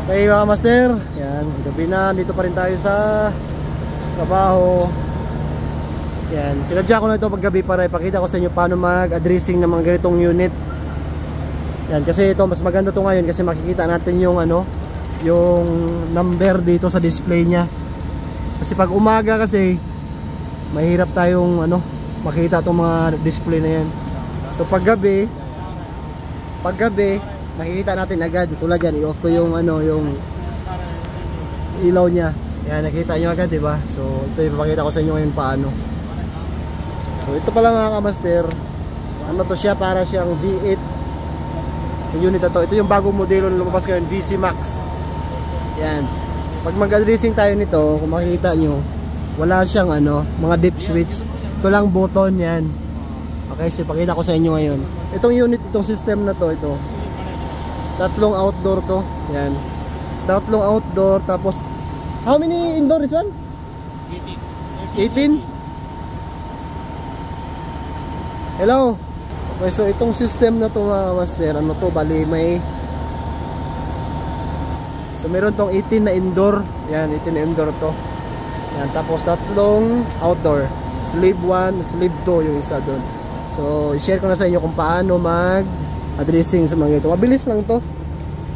Okay mga master, yan, gabi na, dito pa rin tayo sa trabaho. Yan, sinadya ko na ito paggabi para ipakita ko sa inyo paano mag-addressing ng mga ganitong unit. Yan, kasi ito mas maganda to ngayon kasi makikita natin yung ano, yung number dito sa display niya. Kasi pag umaga kasi mahirap tayong ano, makita itong mga display na yan. So paggabi nakikita natin agad. Tulad yan, i-off ko yung ano, yung ilaw niya. Yan, nakita nyo agad, diba? So ito ipapakita ko sa inyo ngayon paano. So ito pala mga kamaster, ano to siya, para siyang V8 yung unit na to. Ito yung bagong modelo na lumabas ngayon, VC Max. Yan, pag mag-addressing tayo nito, kung makikita nyo, wala siyang ano, mga dip switch. Ito lang button yan. Okay, so ipakita ko sa inyo ngayon. Itong unit, itong system na to, ito tatlong outdoor to. Yan, tatlong outdoor. Tapos how many indoor is one? 18? Hello. Okay, so itong system na to mga master, ano to, bali may, so meron tong 18 na indoor. Yan, 18 na indoor to. Yan, tapos tatlong outdoor, sleeve 1, sleeve 2 yung isa doon. So i-share ko na sa inyo kung paano mag-addressing sa mga ito. Mabilis lang to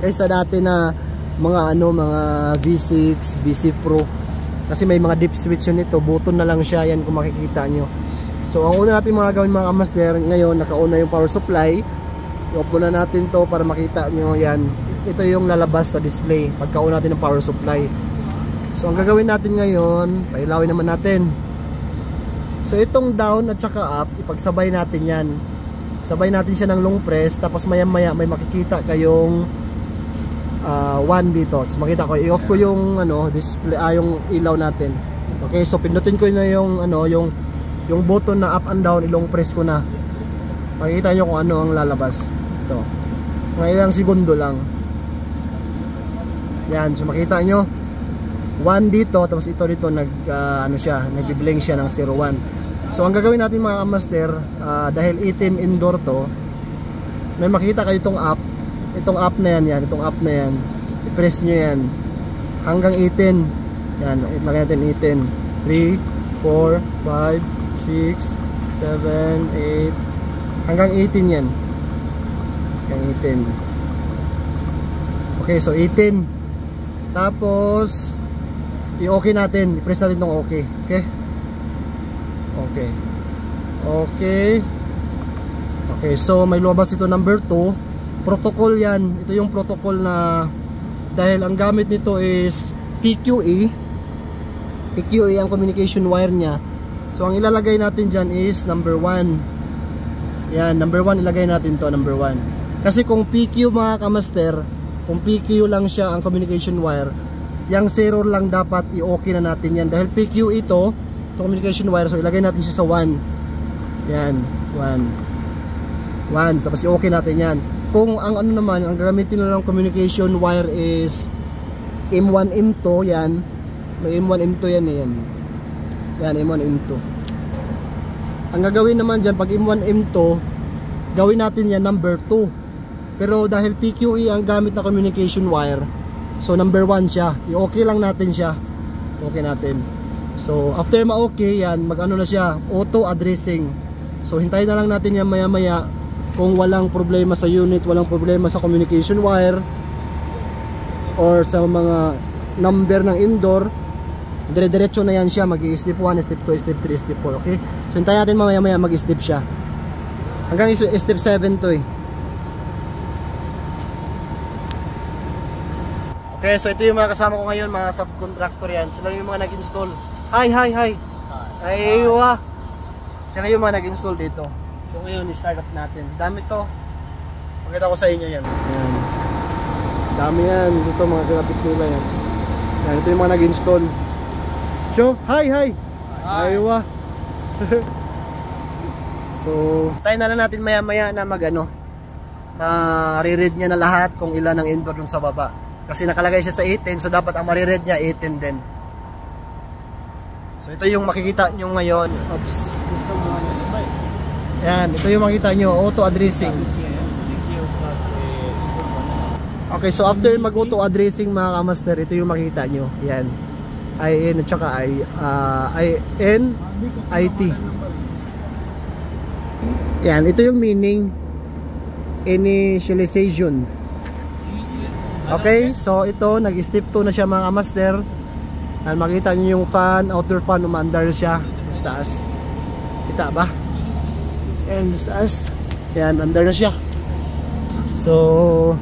kaysa dati na mga ano, mga V6, V6 Pro. Kasi may mga dip switch yun ito, button na lang siya. Yan kung makikita nyo. So ang una natin mga gawin mga kamaster, ngayon nakauna yung power supply. I-off na natin to para makita nyo. Yan, ito yung lalabas sa display pagkauna natin ng power supply. So ang gagawin natin ngayon, pailawin naman natin. So itong down at saka up, ipagsabay natin yan. Sabay natin siya ng long press. Tapos maya maya may makikita kayong 1 dito. So makita ko, i-off ko yung ano, display, yung ilaw natin. Okay, so pindutin ko na yung ano, yung button na up and down, i-long press ko na. Makikita nyo kung ano ang lalabas. Ito, mga ilang segundo lang. Yan, so makita nyo 1 dito, tapos ito dito ano siya, nag-blink siya ng 01. So ang gagawin natin mga kamaster, dahil 18 indoor to, may makita kayo itong up. Itong up na yan, itong up na yan, i-press nyo yan hanggang 18. Yan, ilagay natin 18, 3, 4, 5, 6, 7, 8, hanggang 18 yan. Hanggang 18. Okay, so 18. Tapos i-okay natin, i-press natin itong okay. Okay? Okay. Okay. Okay, so may lumabas ito number 2. Protocol yan. Ito yung protocol na, dahil ang gamit nito is PQE. PQE ang communication wire niya. So ang ilalagay natin dyan is number 1. Yan, number 1 ilagay natin to, number 1. Kasi kung PQ mga kamaster, kung PQ lang siya ang communication wire, yung 0 lang dapat i-okay na natin yan. Dahil PQ ito communication wire, so ilagay natin siya sa 1. Yan, 1. Tapos i-okay natin yan. Kung ang ano naman, ang gagamitin na lang communication wire is M1, M2, yan. May M1, M2 yan, yan. Yan, M1, M2. Ang gagawin naman dyan, pag M1, M2, gawin natin yan number 2. Pero dahil PQE ang gamit na communication wire, so number 1 siya. I-okay lang natin siya. Okay natin. So after ma-okay yan, mag-ano na siya, auto addressing. So hintayin na lang natin yan maya maya. Kung walang problema sa unit, walang problema sa communication wire or sa mga number ng indoor, dire-diretso na yan siya, mag-i-step 1, step 2, step 3, step 4. Okay, so hintayin natin mamaya maya mag-step siya hanggang step 7 to eh. Okay, so ito yung mga kasama ko ngayon, mga subcontractor yan. Sila yung mga nag-install. Hi. Aywa. Sila yung mga nag-install dito. So ngayon, i-start up natin. Dami to. Pakita ko sa inyo yan. Ayan. Dami yan. Dito mga kinapit nila yan. Ayan, ito yung mga nag-install. So, hi. Aywa. So, tayo na lang natin maya-maya na mag-ano. Ma-re-read niya na lahat kung ilan ang indoor dun sa baba. Kasi nakalagay siya sa 18, so dapat ang mariread niya 18 din. So ito yung makikita nyo ngayon. Oops. Yan, ito yung makikita nyo, auto addressing. Okay, so after mag-auto addressing mga kamaster, ito yung makita nyo. Yan. IN at saka IN, IT. Yan, ito yung meaning. Initialization. Okay, so ito, nag-step 2 na siya mga kamaster. Yan, makita nyo yung fan, outdoor fan, umandar siya. Sa taas. Kita ba? Yan, sa taas. Yan, under na siya. So,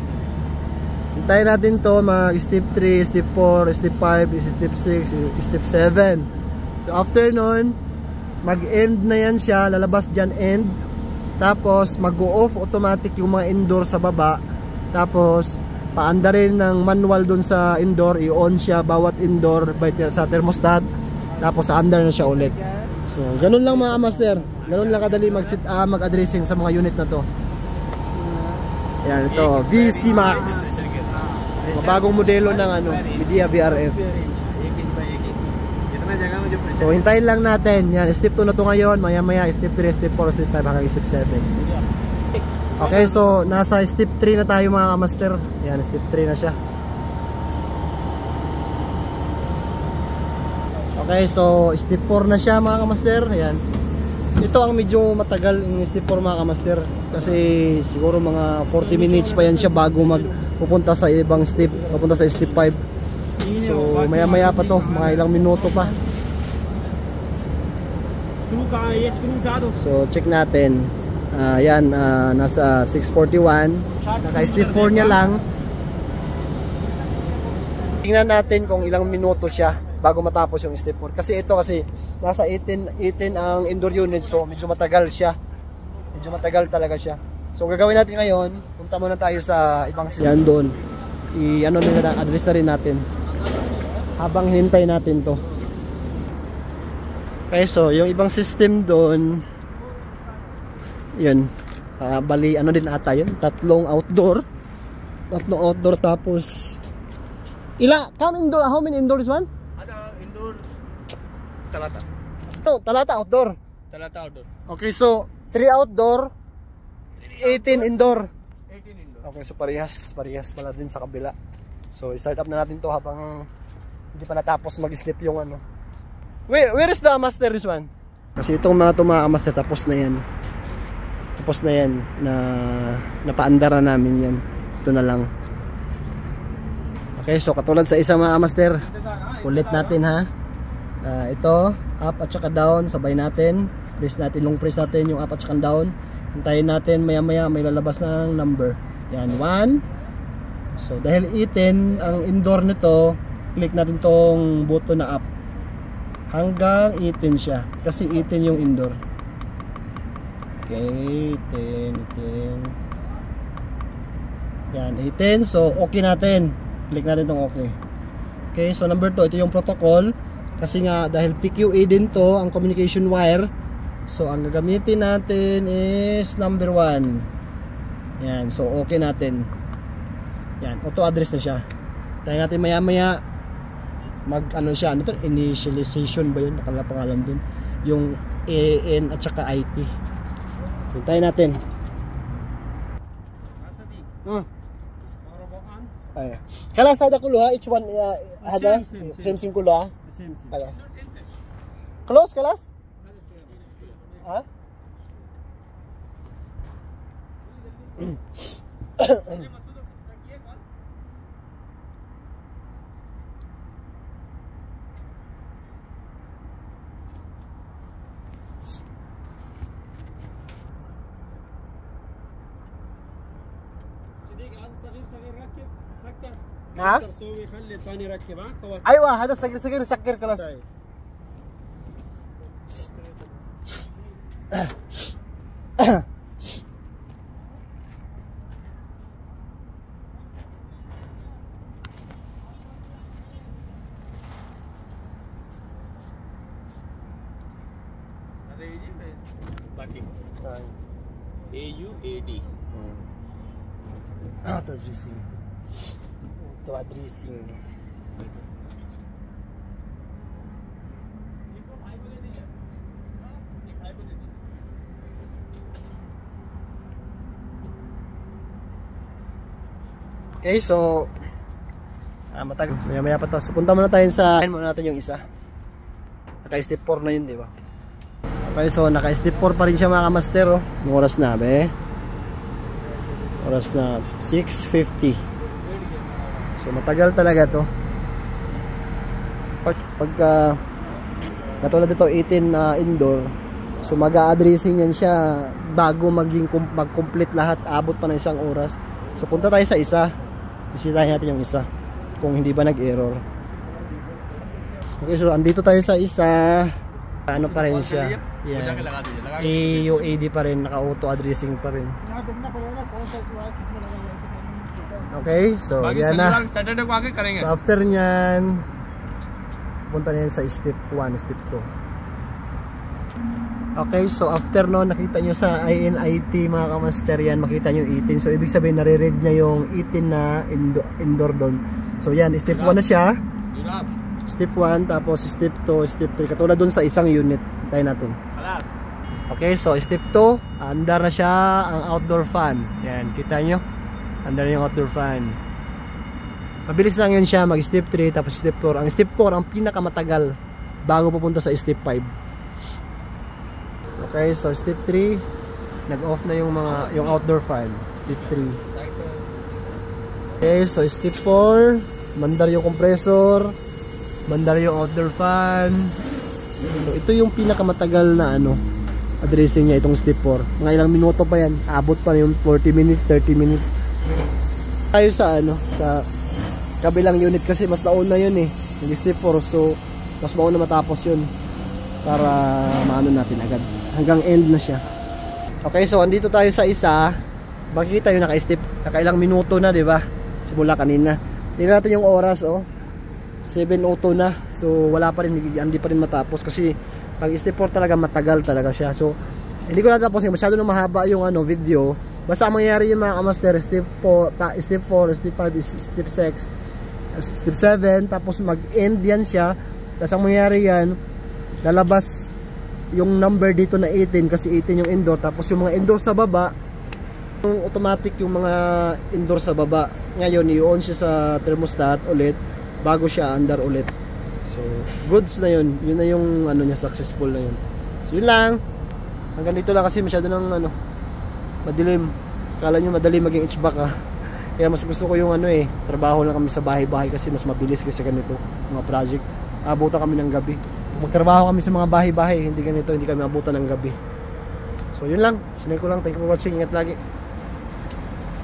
hintayin natin to mga step 3, step 4, step 5, step 6, step 7. So after nun, mag-end na yan siya, lalabas dyan end. Tapos mag-go-off automatic yung mga indoor sa baba. Tapos paanda rin ng manual dun sa indoor, i-on siya bawat indoor sa thermostat. Tapos under na siya ulit. So ganun lang mga master. Ganun lang kadali mag-addressing sa mga unit na to. Yan, ito, VC Max. Bagong modelo ng Midea VRF. So hintayin lang natin. Yan, step 2 na to ngayon. Maya maya step 3, step 4, step 5 hanggang step 7. Okay, so nasa step 3 na tayo mga kamaster. Yan, step 3 na siya. Okay, so step 4 na siya mga kamaster. Yan. Ito ang medyo matagal yung step 4 mga kamaster. Kasi siguro mga 40 minutes pa yan siya bago magpupunta sa ibang step. Pupunta sa step 5. So maya maya pa to. Mga ilang minuto pa. So check natin. Yan, nasa 6:41. Naka step 4 niya lang. Tingnan natin kung ilang minuto siya bago matapos yung step 4. Kasi ito nasa 18 ang indoor unit, so medyo matagal siya. Medyo matagal talaga siya. So gagawin natin ngayon, punta muna tayo sa ibang yan doon. Address na rin natin. Habang hinintay natin to. Okay, so yung ibang system doon, yun. Bali, din ata yun? Tatlong outdoor tapos count indoor, how many indoor is one? Indoor talata. No, talata outdoor. Talata outdoor. Okay, so 3 outdoor, 18 indoor. 18 indoor. Okay, so parehas pala din sa kabila. So i-start up na natin to habang hindi pa natapos mag-slip yung Where is the master this one? Kasi itong mga master tapos na yan. Tapos na yan na napaandara namin yan. Ito na lang. Okay, so katulad sa isang mga master, ulit natin ha. Ito, up at saka down, sabay natin. Long press natin yung up at saka down. Hintayin natin, maya maya may lalabas ng number. Yan, 1. So dahil 18 ang indoor nito, click natin tong button na up. Hanggang 18 siya. Kasi 18 yung indoor. Okay, 18. Yan, 18. So okay natin. Click natin itong okay. Okay, so number 2, ito yung protocol. Kasi nga, dahil PQA din to, ang communication wire. So, ang gagamitin natin is number 1. Yan, so okay natin. Yan, auto address na siya. Tayo natin maya maya siya, ito? Initialization ba yun? Nakala pangalan dun. Yung AN at saka IT. Tayo natin. Ay. Kalas ada kulo ha, each one ada same kulo ha. Same. Ala. Close kalas? Ha? ها؟ سوي خلي الثاني يركب ها. ايوه هذا صغير سكر خلاص. هذا يجي باقي AUAD. Addressing. To addressing. Okay, so matagal. Maya-maya pa to. So punta muna tayo sa muna natin yung isa. Naka-step 4 na yun, di ba? Okay, so naka-step 4 pa rin siya mga kamaster. Oh. Yung oras na, be. Oras na 6:50. So matagal talaga to. Pagka katulad dito 18 na indoor, so mag-a-addressing yan siya bago mag-complete lahat, abot pa ng isang oras. So punta tayo sa isa, bisitahin natin yung isa kung hindi ba nag-error. Okay, so andito tayo sa isa, ano pa rin siya, yeah. AUAD pa rin, naka-auto addressing pa rin. Okay, so yan na. So after nyan, punta na yan sa step 1, step 2. Okay, so after no, nakita nyo sa INIT mga kamaster yan, makita nyo 18. So ibig sabihin nare-read niya yung 18 na indoor doon. So yan, step 1 na siya. Step 1, tapos step 2, step 3. Katulad doon sa isang unit. Tayo natin. Okay, so step 2, andar na siya ang outdoor fan. Yan, kita nyo? Andar yung outdoor fan. Mabilis lang yun siya, mag step 3 tapos step 4. Ang step 4 ang pinakamatagal bago pupunta sa step 5. Okay, so step 3 nag-off na yung outdoor fan. Step 3. Okay, so step 4 mandar yung compressor, mandar yung outdoor fan. So ito yung pinakamatagal na addressing niya, itong step 4. Mga ilang minuto pa yan, abot pa yung 40 minutes, 30 minutes. Tayo sa sa kabilang unit kasi mas nauna yun eh, yung step 4, so mas mauna matapos yun para maano natin agad hanggang end na siya. Okay, so andito tayo sa isa, makikita yung naka-step, nakailang minuto na, di ba? Simula kanina. Tingnan natin yung oras, 7:02 na, so wala pa rin, hindi pa rin matapos kasi pag step 4 talaga matagal talaga siya. So hindi ko natapos, masyado na mahaba yung video. Basta ang mangyayari yung mga kamaster, step 4, step 5, step 6, step 7, tapos mag-end yan siya. Tapos ang mangyayari yan, lalabas yung number dito na 18 kasi 18 yung indoor. Tapos yung mga indoor sa baba, yung automatic yung mga indoor sa baba. Ngayon, i-on siya sa thermostat ulit bago siya andar ulit. So, goods na yun. Yun na yung niya, successful na yun. So, yun lang. Hanggang dito lang kasi masyado ng madilim. Kala nyo madali maging HVAC Kaya mas gusto ko yung trabaho lang kami sa bahay-bahay kasi mas mabilis kasi ganito mga project. Abutan kami ng gabi. Magtrabaho kami sa mga bahay-bahay, hindi ganito, hindi kami abutan ng gabi. So yun lang, sinay ko lang. Thank you for watching. Ingat lagi.